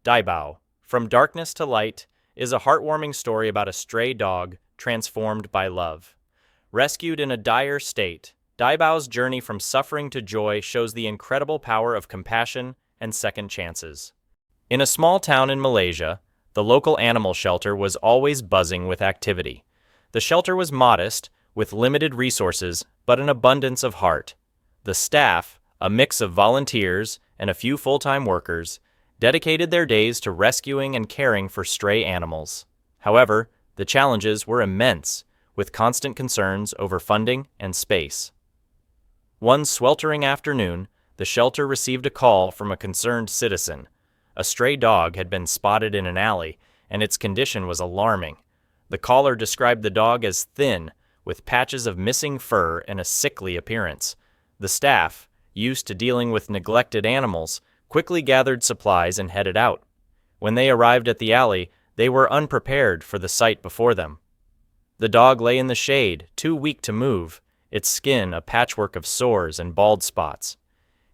Daibao, From Darkness to Light, is a heartwarming story about a stray dog transformed by love. Rescued in a dire state, Daibao's journey from suffering to joy shows the incredible power of compassion and second chances. In a small town in Malaysia, the local animal shelter was always buzzing with activity. The shelter was modest, with limited resources, but an abundance of heart. The staff, a mix of volunteers and a few full-time workers, dedicated their days to rescuing and caring for stray animals. However, the challenges were immense, with constant concerns over funding and space. One sweltering afternoon, the shelter received a call from a concerned citizen. A stray dog had been spotted in an alley, and its condition was alarming. The caller described the dog as thin, with patches of missing fur and a sickly appearance. The staff, used to dealing with neglected animals, quickly gathered supplies and headed out. When they arrived at the alley, they were unprepared for the sight before them. The dog lay in the shade, too weak to move, its skin a patchwork of sores and bald spots.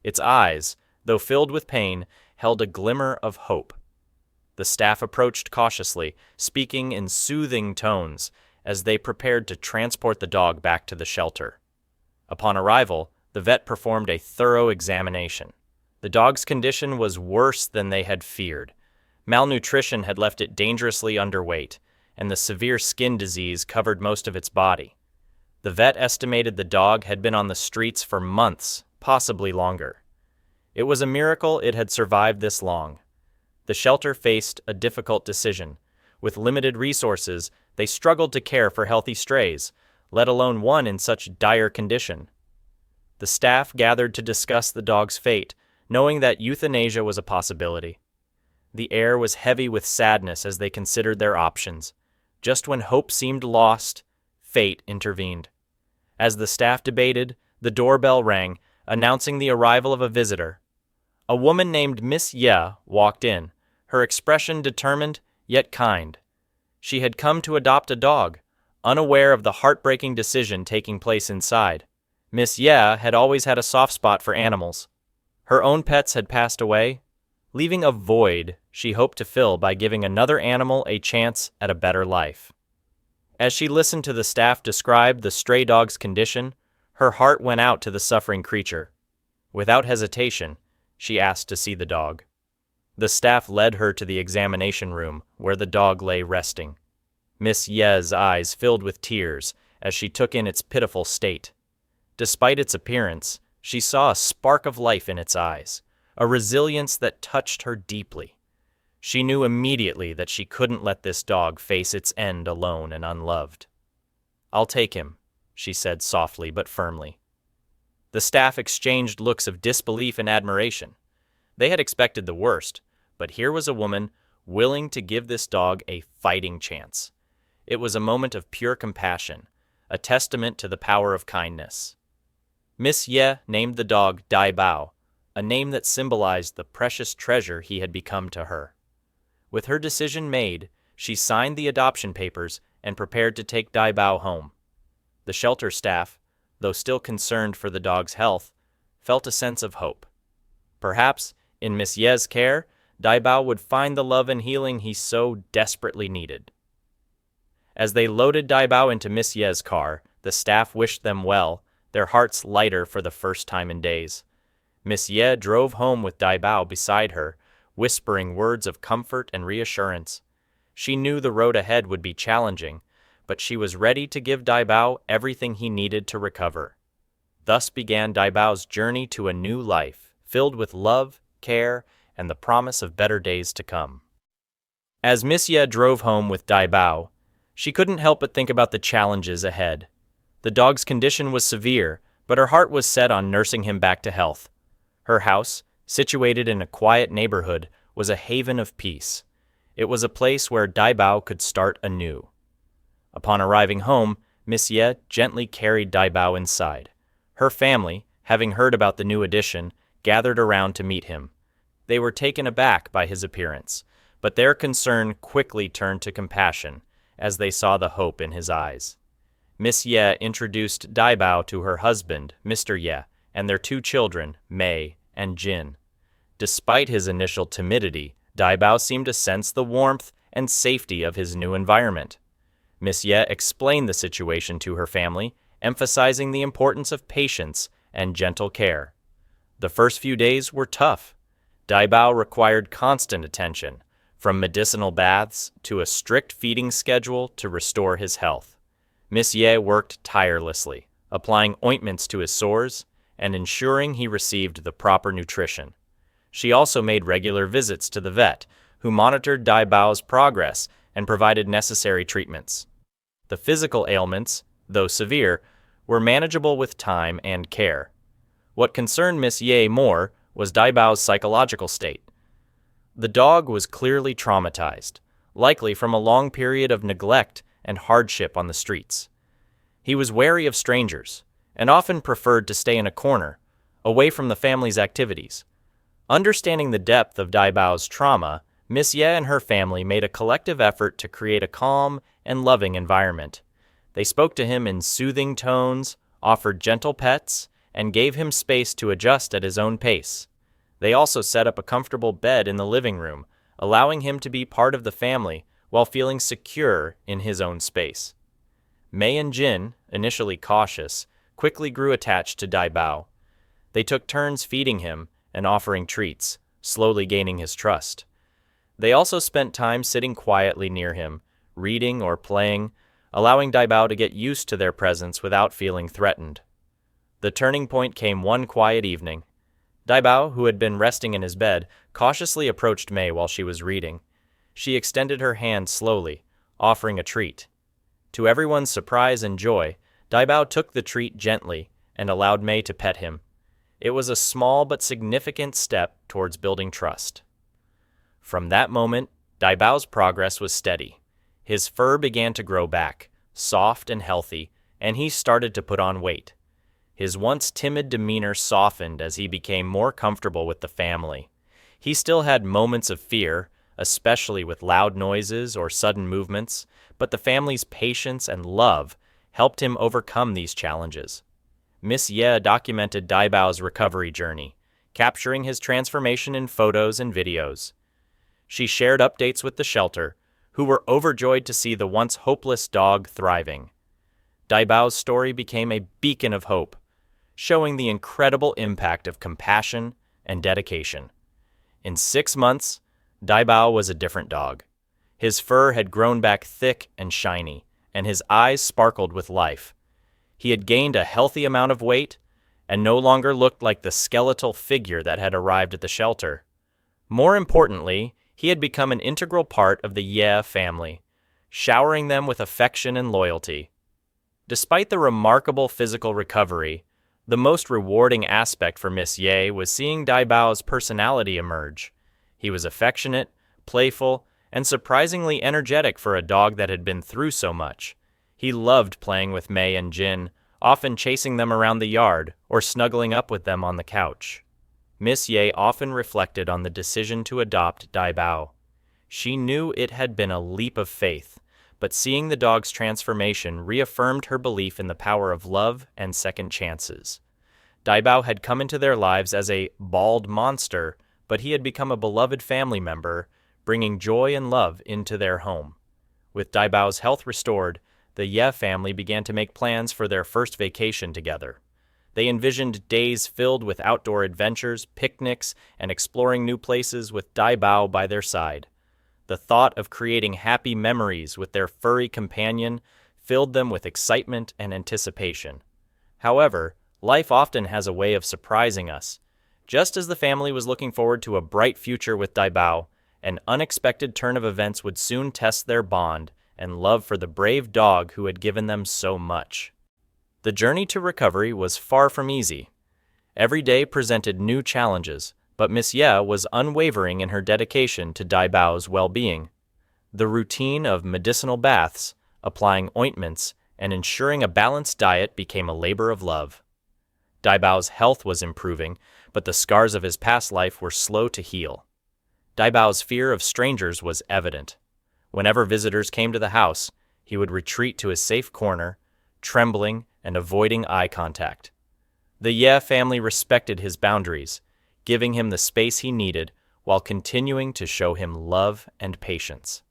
Its eyes, though filled with pain, held a glimmer of hope. The staff approached cautiously, speaking in soothing tones, as they prepared to transport the dog back to the shelter. Upon arrival, the vet performed a thorough examination. The dog's condition was worse than they had feared. Malnutrition had left it dangerously underweight, and the severe skin disease covered most of its body. The vet estimated the dog had been on the streets for months, possibly longer. It was a miracle it had survived this long. The shelter faced a difficult decision. With limited resources, they struggled to care for healthy strays, let alone one in such dire condition. The staff gathered to discuss the dog's fate, knowing that euthanasia was a possibility. The air was heavy with sadness as they considered their options. Just when hope seemed lost, fate intervened. As the staff debated, the doorbell rang, announcing the arrival of a visitor. A woman named Miss Ye walked in, her expression determined yet kind. She had come to adopt a dog, unaware of the heartbreaking decision taking place inside. Miss Ye had always had a soft spot for animals. Her own pets had passed away, leaving a void she hoped to fill by giving another animal a chance at a better life. As she listened to the staff describe the stray dog's condition, her heart went out to the suffering creature. Without hesitation, she asked to see the dog. The staff led her to the examination room, where the dog lay resting. Miss Ye's eyes filled with tears as she took in its pitiful state. Despite its appearance, she saw a spark of life in its eyes, a resilience that touched her deeply. She knew immediately that she couldn't let this dog face its end alone and unloved. "I'll take him," she said softly but firmly. The staff exchanged looks of disbelief and admiration. They had expected the worst, but here was a woman willing to give this dog a fighting chance. It was a moment of pure compassion, a testament to the power of kindness. Miss Ye named the dog Daibao, a name that symbolized the precious treasure he had become to her. With her decision made, she signed the adoption papers and prepared to take Daibao home. The shelter staff, though still concerned for the dog's health, felt a sense of hope. Perhaps, in Miss Ye's care, Daibao would find the love and healing he so desperately needed. As they loaded Daibao into Miss Ye's car, the staff wished them well, their hearts lighter for the first time in days. Miss Ye drove home with Daibao beside her, whispering words of comfort and reassurance. She knew the road ahead would be challenging, but she was ready to give Daibao everything he needed to recover. Thus began Daibao's journey to a new life, filled with love, care, and the promise of better days to come. As Miss Ye drove home with Daibao, she couldn't help but think about the challenges ahead. The dog's condition was severe, but her heart was set on nursing him back to health. Her house, situated in a quiet neighborhood, was a haven of peace. It was a place where Daibao could start anew. Upon arriving home, Miss Ye gently carried Daibao inside. Her family, having heard about the new addition, gathered around to meet him. They were taken aback by his appearance, but their concern quickly turned to compassion as they saw the hope in his eyes. Miss Ye introduced Daibao to her husband, Mr. Ye, and their two children, Mei and Jin. Despite his initial timidity, Daibao seemed to sense the warmth and safety of his new environment. Miss Ye explained the situation to her family, emphasizing the importance of patience and gentle care. The first few days were tough. Daibao required constant attention, from medicinal baths to a strict feeding schedule to restore his health. Miss Ye worked tirelessly, applying ointments to his sores and ensuring he received the proper nutrition. She also made regular visits to the vet, who monitored Daibao's progress and provided necessary treatments. The physical ailments, though severe, were manageable with time and care. What concerned Miss Ye more was Daibao's psychological state. The dog was clearly traumatized, likely from a long period of neglect and hardship on the streets. He was wary of strangers, and often preferred to stay in a corner, away from the family's activities. Understanding the depth of Daibao's trauma, Miss Ye and her family made a collective effort to create a calm and loving environment. They spoke to him in soothing tones, offered gentle pets, and gave him space to adjust at his own pace. They also set up a comfortable bed in the living room, allowing him to be part of the family while feeling secure in his own space. Mei and Jin, initially cautious, quickly grew attached to Daibao. They took turns feeding him and offering treats, slowly gaining his trust. They also spent time sitting quietly near him, reading or playing, allowing Daibao to get used to their presence without feeling threatened. The turning point came one quiet evening. Daibao, who had been resting in his bed, cautiously approached Mei while she was reading. She extended her hand slowly, offering a treat. To everyone's surprise and joy, Daibao took the treat gently and allowed Mei to pet him. It was a small but significant step towards building trust. From that moment, Daibao's progress was steady. His fur began to grow back, soft and healthy, and he started to put on weight. His once timid demeanor softened as he became more comfortable with the family. He still had moments of fear, especially with loud noises or sudden movements, but the family's patience and love helped him overcome these challenges. Miss Ye documented Daibao's recovery journey, capturing his transformation in photos and videos. She shared updates with the shelter, who were overjoyed to see the once hopeless dog thriving. Daibao's story became a beacon of hope, showing the incredible impact of compassion and dedication. In 6 months, Daibao was a different dog. His fur had grown back thick and shiny, and his eyes sparkled with life. He had gained a healthy amount of weight and no longer looked like the skeletal figure that had arrived at the shelter. More importantly, he had become an integral part of the Ye family, showering them with affection and loyalty. Despite the remarkable physical recovery, the most rewarding aspect for Miss Ye was seeing Daibao's personality emerge. He was affectionate, playful, and surprisingly energetic for a dog that had been through so much. He loved playing with Mei and Jin, often chasing them around the yard or snuggling up with them on the couch. Miss Ye often reflected on the decision to adopt Daibao. She knew it had been a leap of faith, but seeing the dog's transformation reaffirmed her belief in the power of love and second chances. Daibao had come into their lives as a bald monster, but he had become a beloved family member, bringing joy and love into their home. With Daibao's health restored, the Ye family began to make plans for their first vacation together. They envisioned days filled with outdoor adventures, picnics, and exploring new places with Daibao by their side. The thought of creating happy memories with their furry companion filled them with excitement and anticipation. However, life often has a way of surprising us. Just as the family was looking forward to a bright future with Daibao, an unexpected turn of events would soon test their bond and love for the brave dog who had given them so much. The journey to recovery was far from easy. Every day presented new challenges, but Miss Ye was unwavering in her dedication to Daibao's well-being. The routine of medicinal baths, applying ointments, and ensuring a balanced diet became a labor of love. Daibao's health was improving, but the scars of his past life were slow to heal. Daibao's fear of strangers was evident. Whenever visitors came to the house, he would retreat to his safe corner, trembling and avoiding eye contact. The Ye family respected his boundaries, giving him the space he needed while continuing to show him love and patience.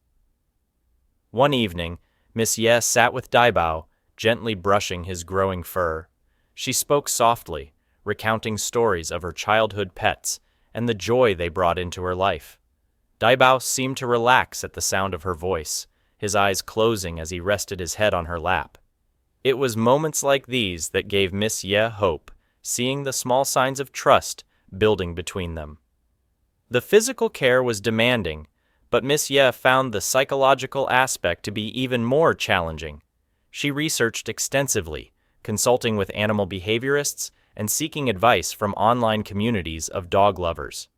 One evening, Miss Ye sat with Daibao, gently brushing his growing fur. She spoke softly, recounting stories of her childhood pets and the joy they brought into her life. Daibao seemed to relax at the sound of her voice, his eyes closing as he rested his head on her lap. It was moments like these that gave Miss Ye hope, seeing the small signs of trust building between them. The physical care was demanding, but Miss Ye found the psychological aspect to be even more challenging. She researched extensively, consulting with animal behaviorists and seeking advice from online communities of dog lovers.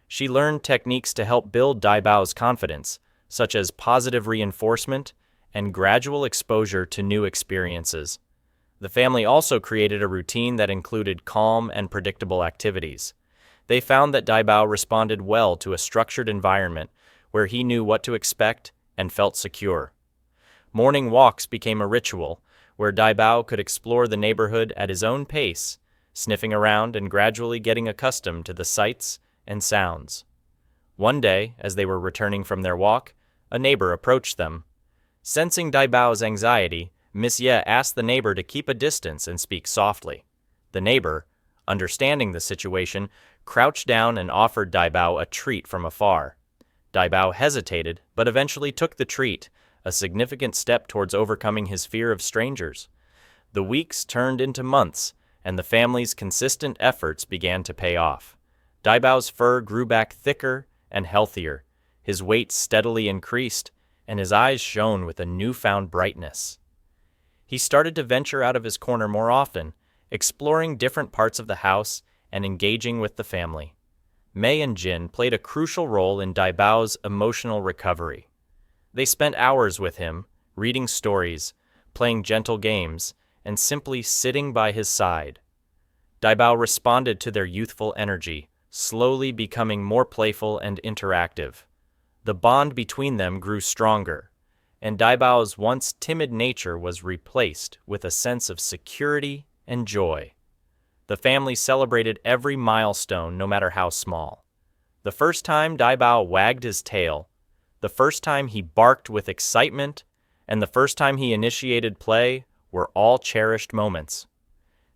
She learned techniques to help build Daibao's confidence, such as positive reinforcement and gradual exposure to new experiences. The family also created a routine that included calm and predictable activities. They found that Daibao responded well to a structured environment where he knew what to expect and felt secure. Morning walks became a ritual, where Daibao could explore the neighborhood at his own pace, sniffing around and gradually getting accustomed to the sights and sounds. One day, as they were returning from their walk, a neighbor approached them. Sensing Daibao's anxiety, Miss Ye asked the neighbor to keep a distance and speak softly. The neighbor, understanding the situation, crouched down and offered Daibao a treat from afar. Daibao hesitated, but eventually took the treat, a significant step towards overcoming his fear of strangers. The weeks turned into months, and the family's consistent efforts began to pay off. Daibao's fur grew back thicker and healthier, his weight steadily increased, and his eyes shone with a newfound brightness. He started to venture out of his corner more often, exploring different parts of the house and engaging with the family. Mei and Jin played a crucial role in Daibao's emotional recovery. They spent hours with him, reading stories, playing gentle games, and simply sitting by his side. Daibao responded to their youthful energy, slowly becoming more playful and interactive. The bond between them grew stronger, and Daibao's once timid nature was replaced with a sense of security and joy. The family celebrated every milestone, no matter how small. The first time Daibao wagged his tail, the first time he barked with excitement, and the first time he initiated play were all cherished moments.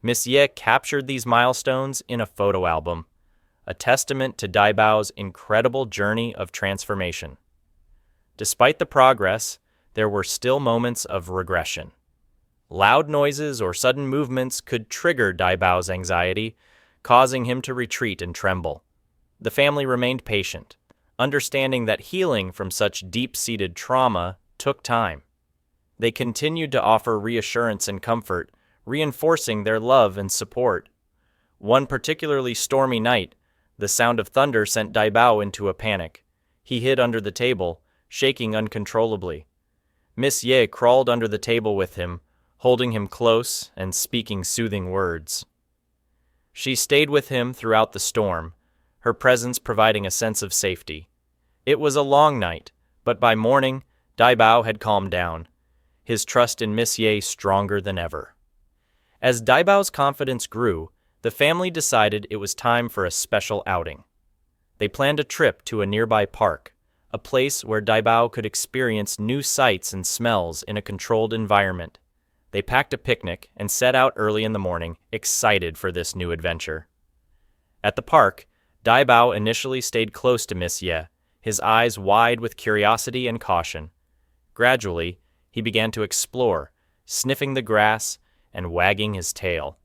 Miss Ye captured these milestones in a photo album, a testament to Daibao's incredible journey of transformation. Despite the progress, there were still moments of regression. Loud noises or sudden movements could trigger Daibao's anxiety, causing him to retreat and tremble. The family remained patient, understanding that healing from such deep-seated trauma took time. They continued to offer reassurance and comfort, reinforcing their love and support. One particularly stormy night, the sound of thunder sent Daibao into a panic. He hid under the table, shaking uncontrollably. Miss Ye crawled under the table with him, holding him close and speaking soothing words. She stayed with him throughout the storm, her presence providing a sense of safety. It was a long night, but by morning, Daibao had calmed down, his trust in Miss Ye stronger than ever. As Daibao's confidence grew, the family decided it was time for a special outing. They planned a trip to a nearby park, a place where Daibao could experience new sights and smells in a controlled environment. They packed a picnic and set out early in the morning, excited for this new adventure. At the park, Daibao initially stayed close to Miss Ye, his eyes wide with curiosity and caution. Gradually, he began to explore, sniffing the grass and wagging his tail.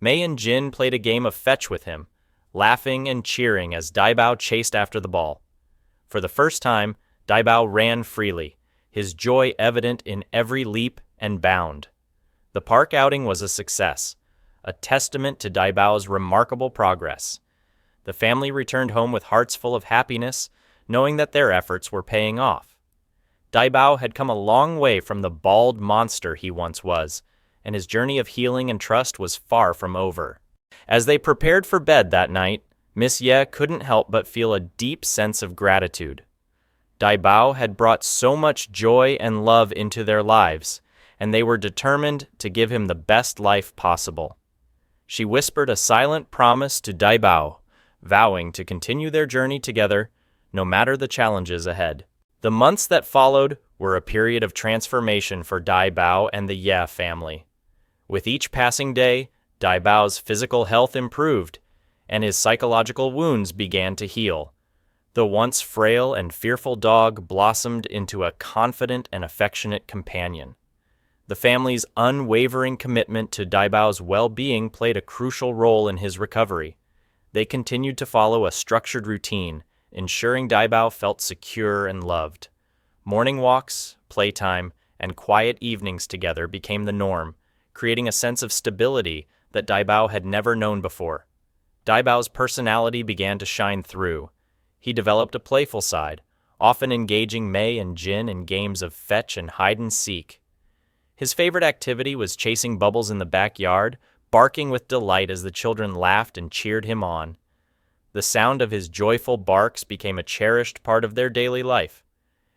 Mei and Jin played a game of fetch with him, laughing and cheering as Daibao chased after the ball. For the first time, Daibao ran freely, his joy evident in every leap and bound. The park outing was a success, a testament to Daibao's remarkable progress. The family returned home with hearts full of happiness, knowing that their efforts were paying off. Daibao had come a long way from the bald monster he once was, and his journey of healing and trust was far from over. As they prepared for bed that night, Miss Ye couldn't help but feel a deep sense of gratitude. Daibao had brought so much joy and love into their lives, and they were determined to give him the best life possible. She whispered a silent promise to Daibao, vowing to continue their journey together no matter the challenges ahead. The months that followed were a period of transformation for Daibao and the Ye family. With each passing day, Daibao's physical health improved, and his psychological wounds began to heal. The once frail and fearful dog blossomed into a confident and affectionate companion. The family's unwavering commitment to Daibao's well-being played a crucial role in his recovery. They continued to follow a structured routine, ensuring Daibao felt secure and loved. Morning walks, playtime, and quiet evenings together became the norm, creating a sense of stability that Daibao had never known before. Daibao's personality began to shine through. He developed a playful side, often engaging Mei and Jin in games of fetch and hide-and-seek. His favorite activity was chasing bubbles in the backyard, barking with delight as the children laughed and cheered him on. The sound of his joyful barks became a cherished part of their daily life.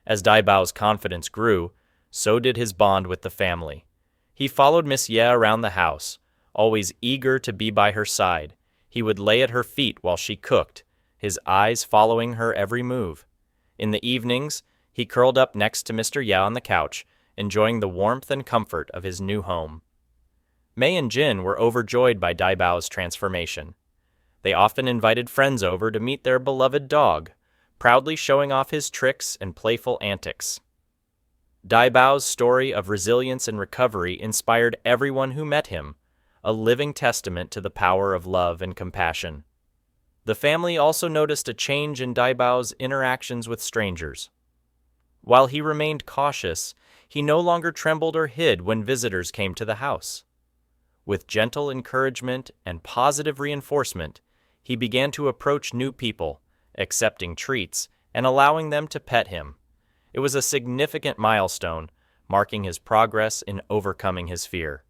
As Daibao's confidence grew, so did his bond with the family. He followed Miss Ye around the house, always eager to be by her side. He would lay at her feet while she cooked, his eyes following her every move. In the evenings, he curled up next to Mr. Ye on the couch, enjoying the warmth and comfort of his new home. Mei and Jin were overjoyed by Daibao's transformation. They often invited friends over to meet their beloved dog, proudly showing off his tricks and playful antics. Daibao's story of resilience and recovery inspired everyone who met him, a living testament to the power of love and compassion. The family also noticed a change in Daibao's interactions with strangers. While he remained cautious, he no longer trembled or hid when visitors came to the house. With gentle encouragement and positive reinforcement, he began to approach new people, accepting treats and allowing them to pet him. It was a significant milestone, marking his progress in overcoming his fear.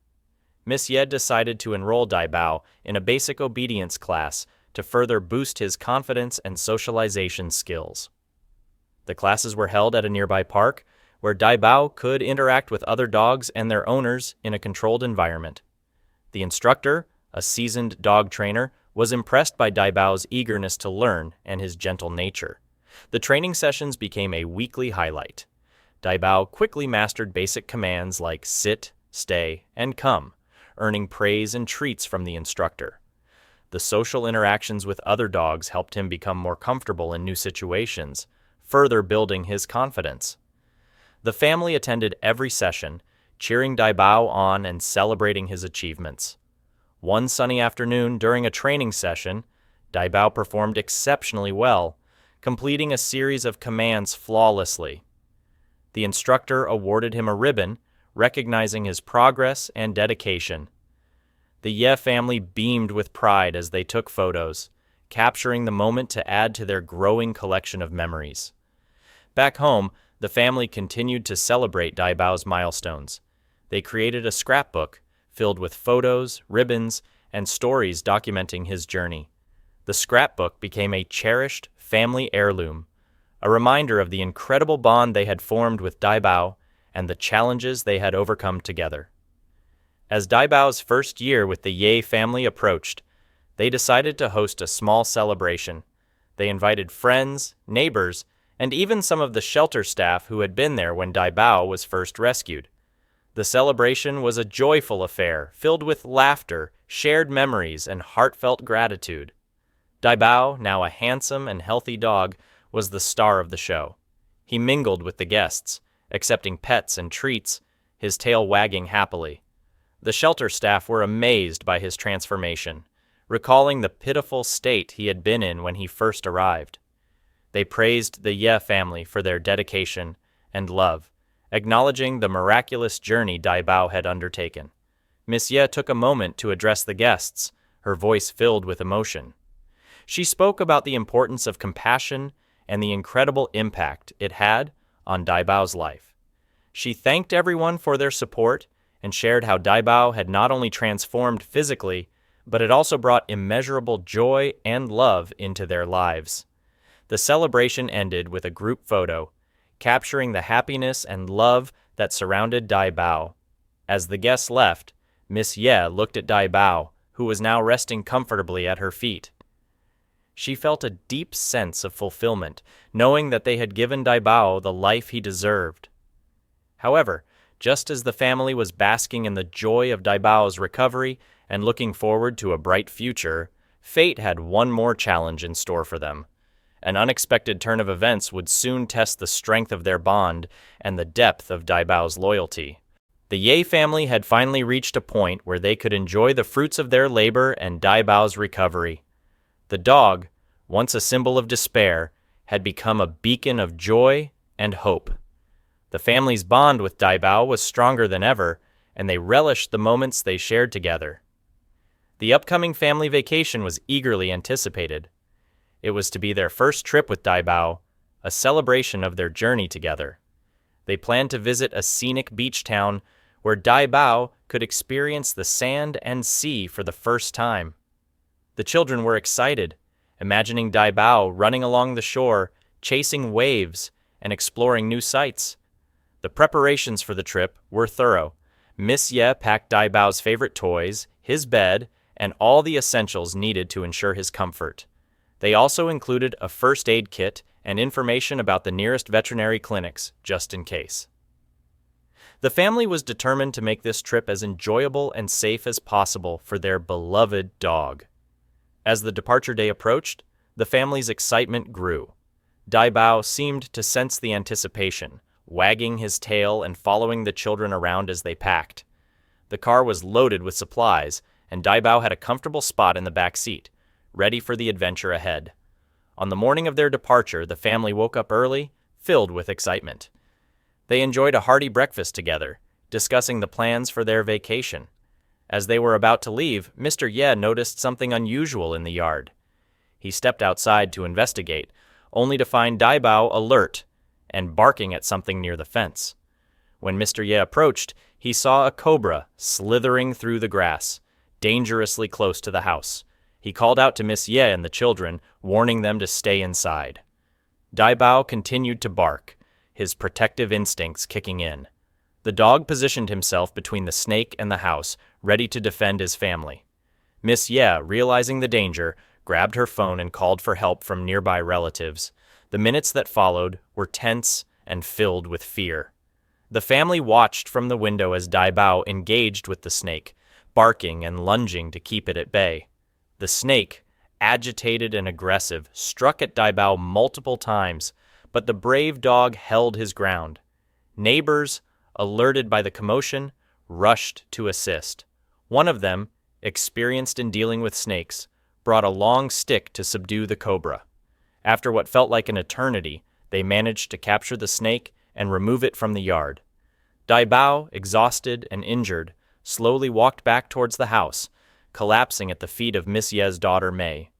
Miss Ye decided to enroll Daibao in a basic obedience class to further boost his confidence and socialization skills. The classes were held at a nearby park, where Daibao could interact with other dogs and their owners in a controlled environment. The instructor, a seasoned dog trainer, was impressed by Daibao's eagerness to learn and his gentle nature. The training sessions became a weekly highlight. Daibao quickly mastered basic commands like sit, stay, and come, earning praise and treats from the instructor. The social interactions with other dogs helped him become more comfortable in new situations, further building his confidence. The family attended every session, cheering Daibao on and celebrating his achievements. One sunny afternoon during a training session, Daibao performed exceptionally well, completing a series of commands flawlessly. The instructor awarded him a ribbon, recognizing his progress and dedication. The Ye family beamed with pride as they took photos, capturing the moment to add to their growing collection of memories. Back home, the family continued to celebrate Daibao's milestones. They created a scrapbook filled with photos, ribbons, and stories documenting his journey. The scrapbook became a cherished family heirloom, a reminder of the incredible bond they had formed with Daibao and the challenges they had overcome together. As Daibao's first year with the Ye family approached, they decided to host a small celebration. They invited friends, neighbors, and even some of the shelter staff who had been there when Daibao was first rescued. The celebration was a joyful affair, filled with laughter, shared memories, and heartfelt gratitude. Daibao, now a handsome and healthy dog, was the star of the show. He mingled with the guests, accepting pets and treats, his tail wagging happily. The shelter staff were amazed by his transformation, recalling the pitiful state he had been in when he first arrived. They praised the Ye family for their dedication and love, acknowledging the miraculous journey Daibao had undertaken. Miss Ye took a moment to address the guests, her voice filled with emotion. She spoke about the importance of compassion and the incredible impact it had on Daibao's life. She thanked everyone for their support and shared how Daibao had not only transformed physically, but it also brought immeasurable joy and love into their lives. The celebration ended with a group photo, capturing the happiness and love that surrounded Daibao. As the guests left, Miss Ye looked at Daibao, who was now resting comfortably at her feet. She felt a deep sense of fulfillment, knowing that they had given Daibao the life he deserved. However, just as the family was basking in the joy of Daibao's recovery and looking forward to a bright future, fate had one more challenge in store for them. An unexpected turn of events would soon test the strength of their bond and the depth of Daibao's loyalty. The Ye family had finally reached a point where they could enjoy the fruits of their labor and Daibao's recovery. The dog, once a symbol of despair, had become a beacon of joy and hope. The family's bond with Daibao was stronger than ever, and they relished the moments they shared together. The upcoming family vacation was eagerly anticipated. It was to be their first trip with Daibao, a celebration of their journey together. They planned to visit a scenic beach town where Daibao could experience the sand and sea for the first time. The children were excited, imagining Daibao running along the shore, chasing waves, and exploring new sights. The preparations for the trip were thorough. Miss Ye packed Daibao's favorite toys, his bed, and all the essentials needed to ensure his comfort. They also included a first aid kit and information about the nearest veterinary clinics, just in case. The family was determined to make this trip as enjoyable and safe as possible for their beloved dog. As the departure day approached, the family's excitement grew. Daibao seemed to sense the anticipation, wagging his tail and following the children around as they packed. The car was loaded with supplies, and Daibao had a comfortable spot in the back seat, ready for the adventure ahead. On the morning of their departure, the family woke up early, filled with excitement. They enjoyed a hearty breakfast together, discussing the plans for their vacation. As they were about to leave, Mr. Ye noticed something unusual in the yard. He stepped outside to investigate, only to find Daibao alert and barking at something near the fence. When Mr. Ye approached, he saw a cobra slithering through the grass, dangerously close to the house. He called out to Miss Ye and the children, warning them to stay inside. Daibao continued to bark, his protective instincts kicking in. The dog positioned himself between the snake and the house, ready to defend his family. Miss Ye, realizing the danger, grabbed her phone and called for help from nearby relatives. The minutes that followed were tense and filled with fear. The family watched from the window as Daibao engaged with the snake, barking and lunging to keep it at bay. The snake, agitated and aggressive, struck at Daibao multiple times, but the brave dog held his ground. Neighbors, alerted by the commotion, rushed to assist. One of them, experienced in dealing with snakes, brought a long stick to subdue the cobra. After what felt like an eternity, they managed to capture the snake and remove it from the yard. Daibao, exhausted and injured, slowly walked back towards the house, collapsing at the feet of Miss Ye's daughter May.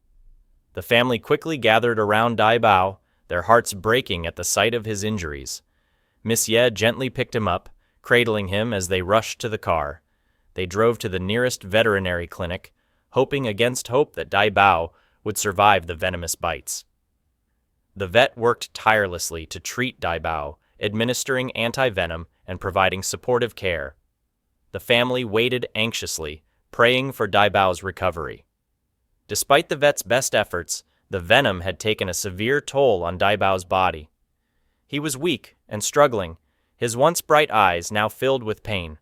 The family quickly gathered around Daibao, their hearts breaking at the sight of his injuries. Miss Ye gently picked him up, cradling him as they rushed to the car. They drove to the nearest veterinary clinic, hoping against hope that Daibao would survive the venomous bites. The vet worked tirelessly to treat Daibao, administering anti-venom and providing supportive care. The family waited anxiously, praying for Daibao's recovery. Despite the vet's best efforts, the venom had taken a severe toll on Daibao's body. He was weak and struggling, his once bright eyes now filled with pain.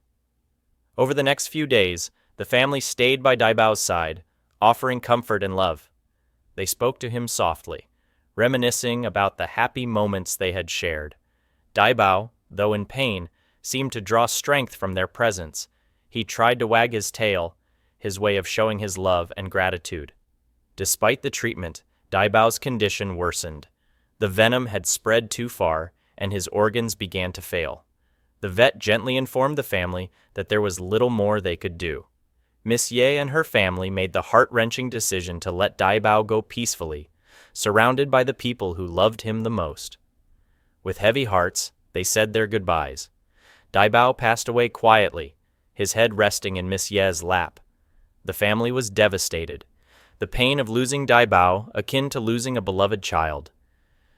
Over the next few days, the family stayed by Daibao's side, offering comfort and love. They spoke to him softly, reminiscing about the happy moments they had shared. Daibao, though in pain, seemed to draw strength from their presence. He tried to wag his tail, his way of showing his love and gratitude. Despite the treatment, Daibao's condition worsened. The venom had spread too far, and his organs began to fail. The vet gently informed the family that there was little more they could do. Miss Ye and her family made the heart-wrenching decision to let Daibao go peacefully, surrounded by the people who loved him the most. With heavy hearts, they said their goodbyes. Daibao passed away quietly, his head resting in Miss Ye's lap. The family was devastated, the pain of losing Daibao akin to losing a beloved child.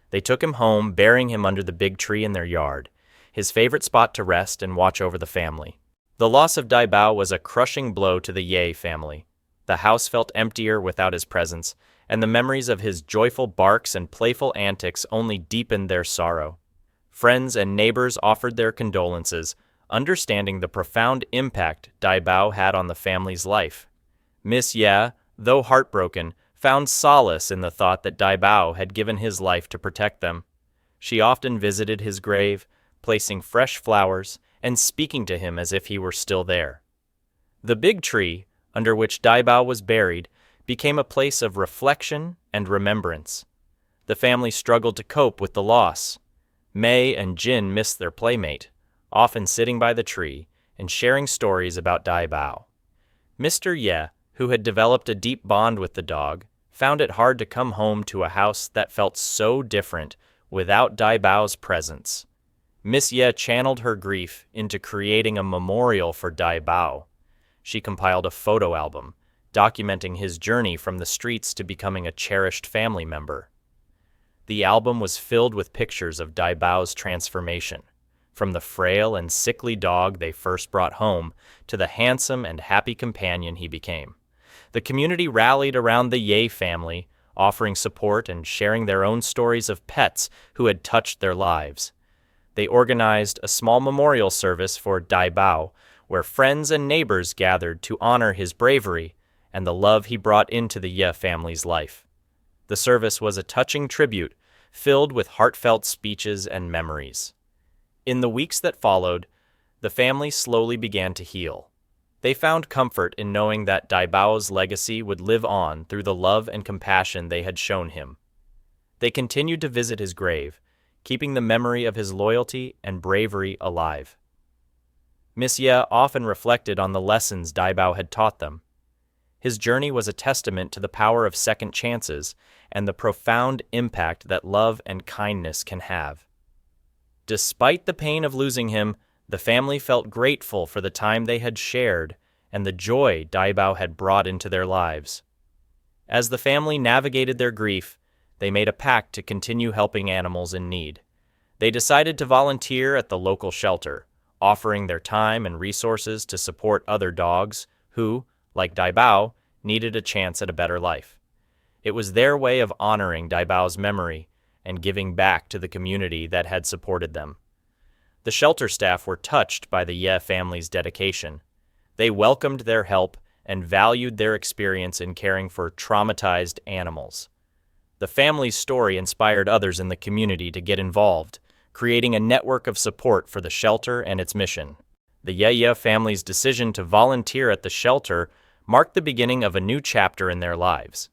They took him home, burying him under the big tree in their yard, his favorite spot to rest and watch over the family. The loss of Daibao was a crushing blow to the Ye family. The house felt emptier without his presence, and the memories of his joyful barks and playful antics only deepened their sorrow. Friends and neighbors offered their condolences, understanding the profound impact Daibao had on the family's life. Miss Ye, though heartbroken, found solace in the thought that Daibao had given his life to protect them. She often visited his grave, placing fresh flowers and speaking to him as if he were still there. The big tree, under which Daibao was buried, became a place of reflection and remembrance. The family struggled to cope with the loss. Mei and Jin missed their playmate, often sitting by the tree and sharing stories about Daibao. Mr. Ye, who had developed a deep bond with the dog, found it hard to come home to a house that felt so different without Daibao's presence. Miss Ye channeled her grief into creating a memorial for Daibao. She compiled a photo album, documenting his journey from the streets to becoming a cherished family member. The album was filled with pictures of Daibao's transformation, from the frail and sickly dog they first brought home to the handsome and happy companion he became. The community rallied around the Ye family, offering support and sharing their own stories of pets who had touched their lives. They organized a small memorial service for Daibao, where friends and neighbors gathered to honor his bravery and the love he brought into the Ye family's life. The service was a touching tribute, filled with heartfelt speeches and memories. In the weeks that followed, the family slowly began to heal. They found comfort in knowing that Daibao's legacy would live on through the love and compassion they had shown him. They continued to visit his grave, keeping the memory of his loyalty and bravery alive. Miss Ye often reflected on the lessons Daibao had taught them. His journey was a testament to the power of second chances and the profound impact that love and kindness can have. Despite the pain of losing him, the family felt grateful for the time they had shared and the joy Daibao had brought into their lives. As the family navigated their grief, they made a pact to continue helping animals in need. They decided to volunteer at the local shelter, offering their time and resources to support other dogs who, like Daibao, needed a chance at a better life. It was their way of honoring Daibao's memory and giving back to the community that had supported them. The shelter staff were touched by the Ye family's dedication. They welcomed their help and valued their experience in caring for traumatized animals. The family's story inspired others in the community to get involved, creating a network of support for the shelter and its mission. The Ye family's decision to volunteer at the shelter marked the beginning of a new chapter in their lives.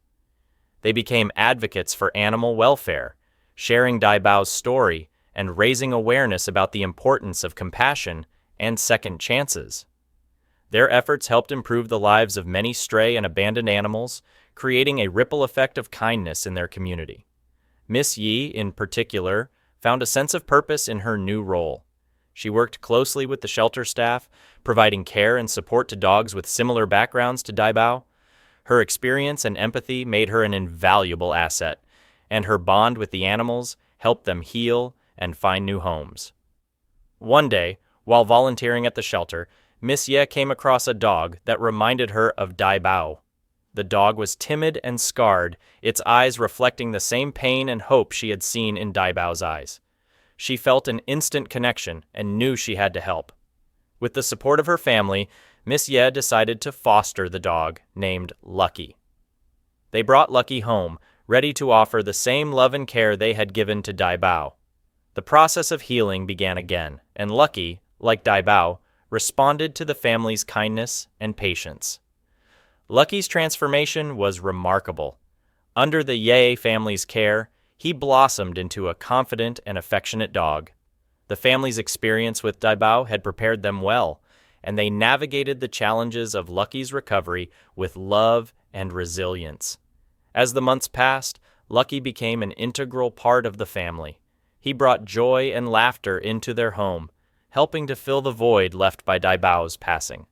They became advocates for animal welfare, sharing Daibao's story and raising awareness about the importance of compassion and second chances. Their efforts helped improve the lives of many stray and abandoned animals, creating a ripple effect of kindness in their community. Miss Yi, in particular, found a sense of purpose in her new role. She worked closely with the shelter staff, providing care and support to dogs with similar backgrounds to Daibao. Her experience and empathy made her an invaluable asset, and her bond with the animals helped them heal and find new homes. One day, while volunteering at the shelter, Miss Ye came across a dog that reminded her of Daibao. The dog was timid and scarred, its eyes reflecting the same pain and hope she had seen in Daibao's eyes. She felt an instant connection and knew she had to help. With the support of her family, Miss Ye decided to foster the dog, named Lucky. They brought Lucky home, ready to offer the same love and care they had given to Daibao. The process of healing began again, and Lucky, like Daibao, responded to the family's kindness and patience. Lucky's transformation was remarkable. Under the Ye family's care, he blossomed into a confident and affectionate dog. The family's experience with Daibao had prepared them well, and they navigated the challenges of Lucky's recovery with love and resilience. As the months passed, Lucky became an integral part of the family. He brought joy and laughter into their home, helping to fill the void left by Daibao's passing.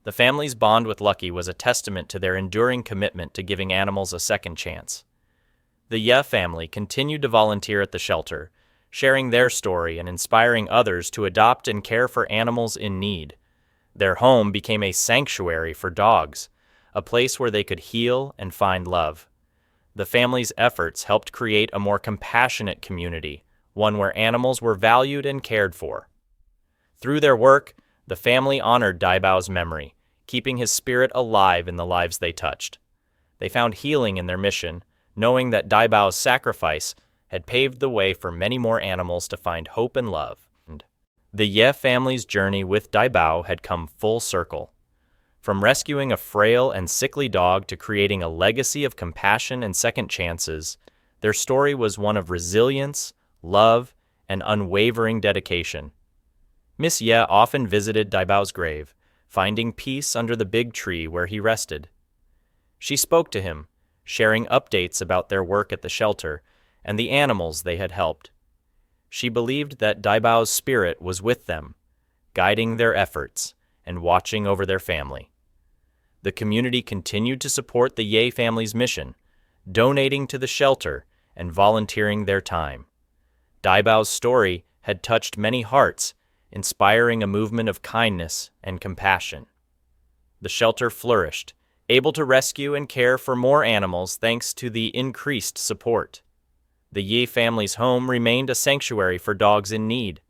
The family's bond with Lucky was a testament to their enduring commitment to giving animals a second chance. The Ye family continued to volunteer at the shelter, sharing their story and inspiring others to adopt and care for animals in need. Their home became a sanctuary for dogs, a place where they could heal and find love. The family's efforts helped create a more compassionate community, one where animals were valued and cared for. Through their work, the family honored Daibao's memory, keeping his spirit alive in the lives they touched. They found healing in their mission, knowing that Daibao's sacrifice had paved the way for many more animals to find hope and love. The Ye family's journey with Daibao had come full circle. From rescuing a frail and sickly dog to creating a legacy of compassion and second chances, their story was one of resilience, love, and unwavering dedication. Miss Ye often visited Daibao's grave, finding peace under the big tree where he rested. She spoke to him, sharing updates about their work at the shelter and the animals they had helped. She believed that Daibao's spirit was with them, guiding their efforts and watching over their family. The community continued to support the Ye family's mission, donating to the shelter and volunteering their time. Daibao's story had touched many hearts, inspiring a movement of kindness and compassion. The shelter flourished, able to rescue and care for more animals thanks to the increased support. The Ye family's home remained a sanctuary for dogs in need,